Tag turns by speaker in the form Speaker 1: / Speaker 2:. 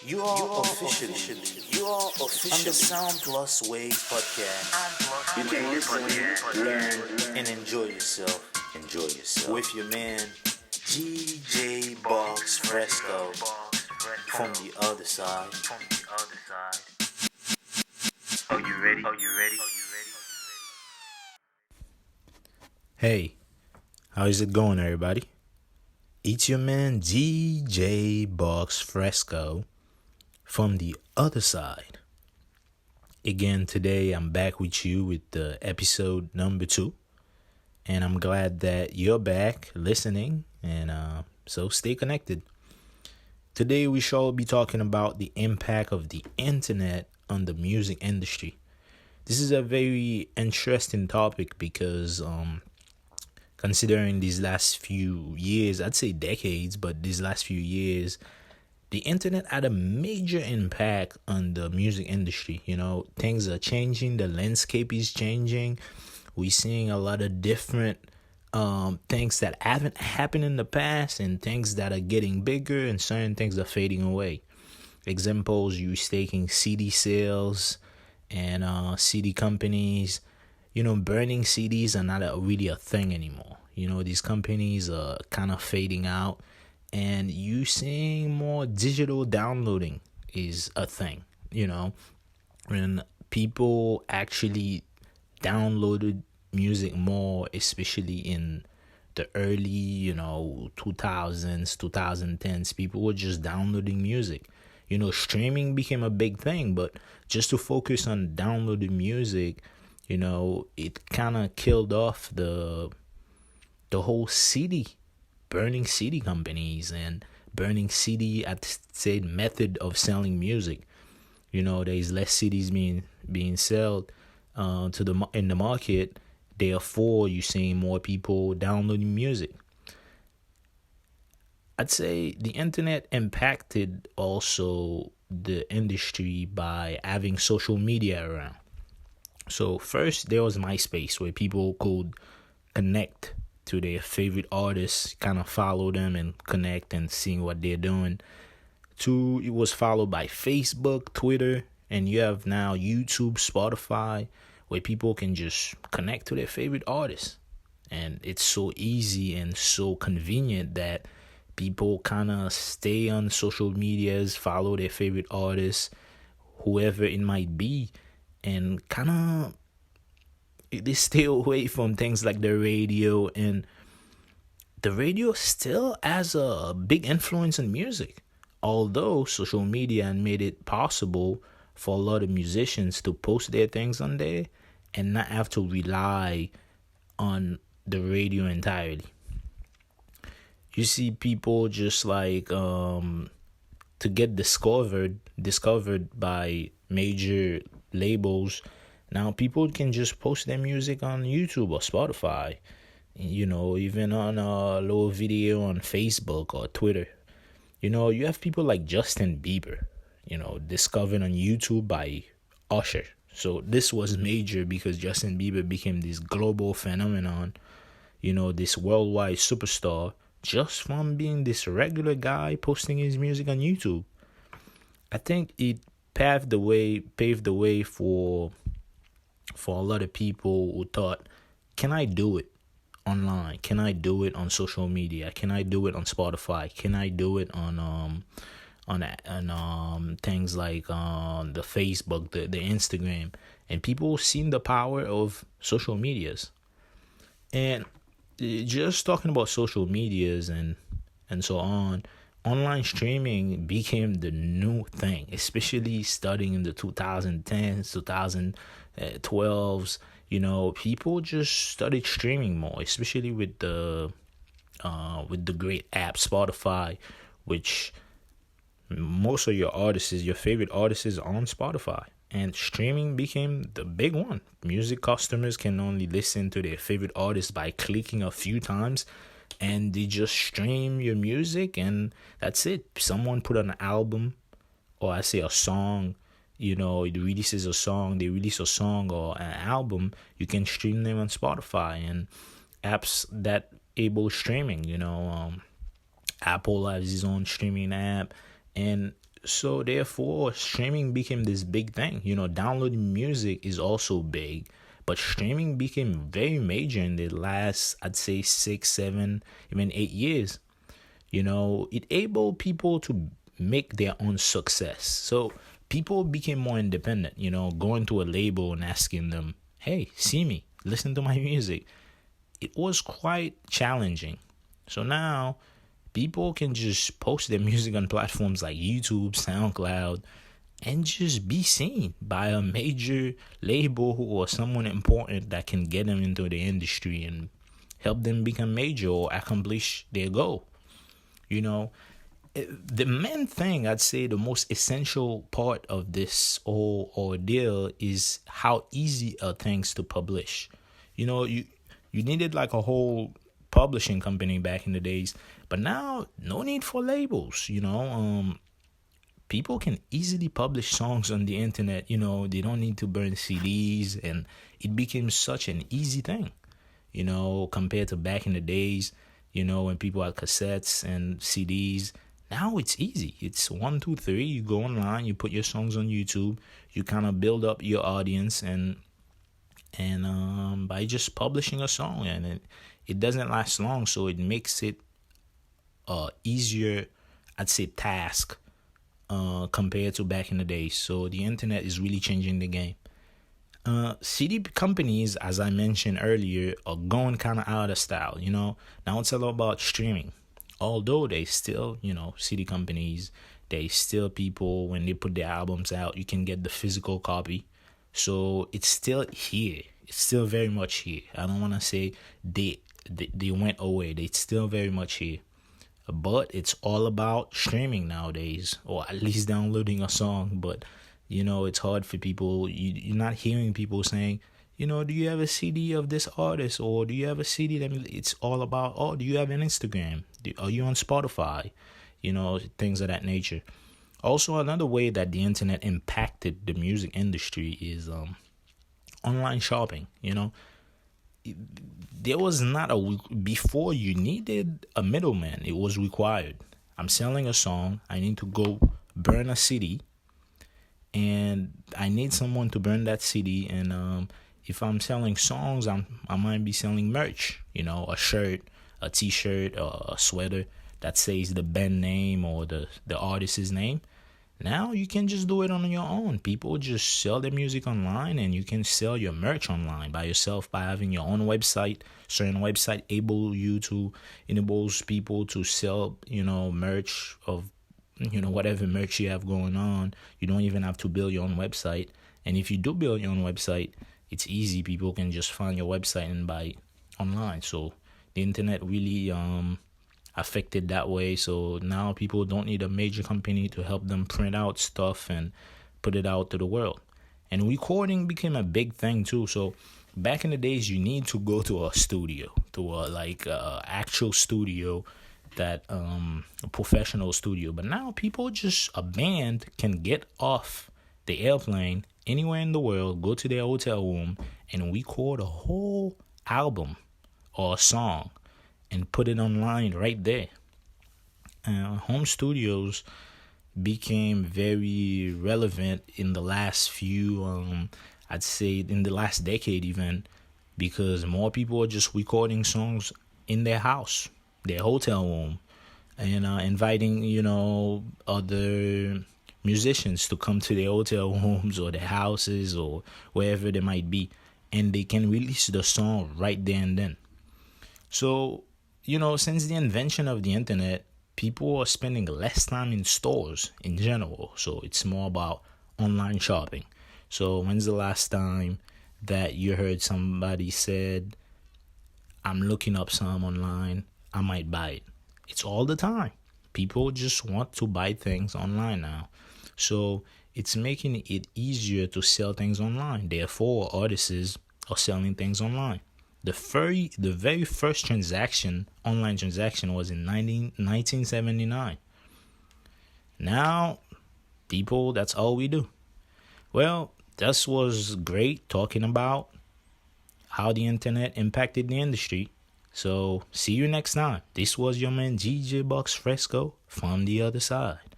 Speaker 1: You are officially on the Sound Plus Wave podcast.
Speaker 2: You can listen, learn,
Speaker 1: And enjoy yourself. With your man GJ Box Fresco from the other side.
Speaker 2: Are you ready?
Speaker 1: Hey, how is it going, everybody? It's your man GJ Box Fresco from the other side. Again, today I'm back with you with the episode number 2. And I'm glad that you're back listening, and so stay connected. Today we shall be talking about the impact of the internet on the music industry. This is a very interesting topic because considering these last few years, I'd say decades, but these last few years, the internet had a major impact on the music industry. You know, things are changing, the landscape is changing. We're seeing a lot of different things that haven't happened in the past and things that are getting bigger, and certain things are fading away. Examples, you're taking CD sales and CD companies. You know, burning CDs are not really a thing anymore. You know, these companies are kind of fading out, and you seeing more digital downloading is a thing. You know, when people actually downloaded music more, especially in the early, 2000s, 2010s, people were just downloading music. You know, streaming became a big thing, but just to focus on downloading music, it kind of killed off the whole CD, burning CD companies and burning CD at say method of selling music. You know, there's less CDs being sold in the market. Therefore, you're seeing more people downloading music. I'd say the internet impacted also the industry by having social media around. So first, there was MySpace, where people could connect to their favorite artists, kind of follow them and connect and seeing what they're doing. 2, it was followed by Facebook, Twitter, and you have now YouTube, Spotify, where people can just connect to their favorite artists. And it's so easy and so convenient that people kind of stay on social medias, follow their favorite artists, whoever it might be, and kind of they stay away from things like the radio. And the radio still has a big influence on music, although social media made it possible for a lot of musicians to post their things on there and not have to rely on the radio entirely. You see people just like to get discovered by major labels. Now people can just post their music on YouTube or Spotify, even on a little video on Facebook or Twitter. You have people like Justin Bieber, discovered on YouTube by Usher. So this was major because Justin Bieber became this global phenomenon, this worldwide superstar, just from being this regular guy posting his music on YouTube. I think it paved the way for a lot of people who thought, can I do it online? Can I do it on social media? Can I do it on Spotify? Can I do it on things like the Facebook, the Instagram? And people seen the power of social medias. And just talking about social medias and so on, online streaming became the new thing, especially starting in the 2010s, 2012s. People just started streaming more, especially with the great app Spotify, which most of your favorite artists is on Spotify. And streaming became the big one. Music customers can only listen to their favorite artists by clicking a few times, and they just stream your music, and that's it. Someone put on an album, or I say a song, it releases a song, they release a song or an album, you can stream them on Spotify and apps that able streaming. Apple has his own streaming app, and So therefore, streaming became this big thing. Downloading music is also big, but streaming became very major in the last, I'd say, 6, 7, even 8 years. It enabled people to make their own success. So people became more independent. Going to a label and asking them, "Hey, see me, listen to my music." It was quite challenging. So now people can just post their music on platforms like YouTube, SoundCloud, and just be seen by a major label or someone important that can get them into the industry and help them become major or accomplish their goal. You know, the main thing, I'd say, the most essential part of this whole ordeal is how easy are things to publish. You needed like a whole publishing company back in the days, but now no need for labels. People can easily publish songs on the internet. They don't need to burn CDs, and it became such an easy thing. Compared to back in the days, when people had cassettes and CDs. Now it's easy. It's 1, 2, 3. You go online, you put your songs on YouTube, you kind of build up your audience, and by just publishing a song, and it doesn't last long, so it makes it easier, I'd say, task compared to back in the days. So the internet is really changing the game. CD companies, as I mentioned earlier, are going kind of out of style. Now it's all about streaming. Although they still, CD companies, they still people, when they put their albums out, you can get the physical copy. So it's still here. It's still very much here. I don't want to say they went away. They're still very much here. But it's all about streaming nowadays, or at least downloading a song. But, it's hard for people. You're not hearing people saying, do you have a CD of this artist, or do you have a CD it's all about, do you have an Instagram? Are you on Spotify? Things of that nature. Also, another way that the internet impacted the music industry is online shopping. There was not before you needed a middleman. It was required. I'm selling a song. I need to go burn a CD, and I need someone to burn that CD. And if I'm selling songs, I might be selling merch. A shirt, a T-shirt, a sweater that says the band name or the artist's name. Now you can just do it on your own. People just sell their music online, and you can sell your merch online by yourself by having your own website. Certain website enables people to sell, merch of, whatever merch you have going on. You don't even have to build your own website. And if you do build your own website, it's easy. People can just find your website and buy it online. So the internet really affected that way. So now people don't need a major company to help them print out stuff and put it out to the world. And recording became a big thing too. So back in the days, you need to go to a studio, to a actual studio, that a professional studio. But now a band can get off the airplane anywhere in the world, go to their hotel room, and record a whole album or a song and put it online right there. Home studios became very relevant in the last I'd say in the last decade even, because more people are just recording songs in their house, their hotel room, and inviting, other musicians to come to their hotel rooms or their houses or wherever they might be, and they can release the song right there and then. So, since the invention of the internet, people are spending less time in stores in general. So it's more about online shopping. So when's the last time that you heard somebody said, "I'm looking up some online, I might buy it"? It's all the time. People just want to buy things online now. So it's making it easier to sell things online. Therefore, artists are selling things online. The very first online transaction, was in 1979. Now, people, that's all we do. Well, this was great talking about how the internet impacted the industry. So, see you next time. This was your man DJ Bucks Fresco from the other side.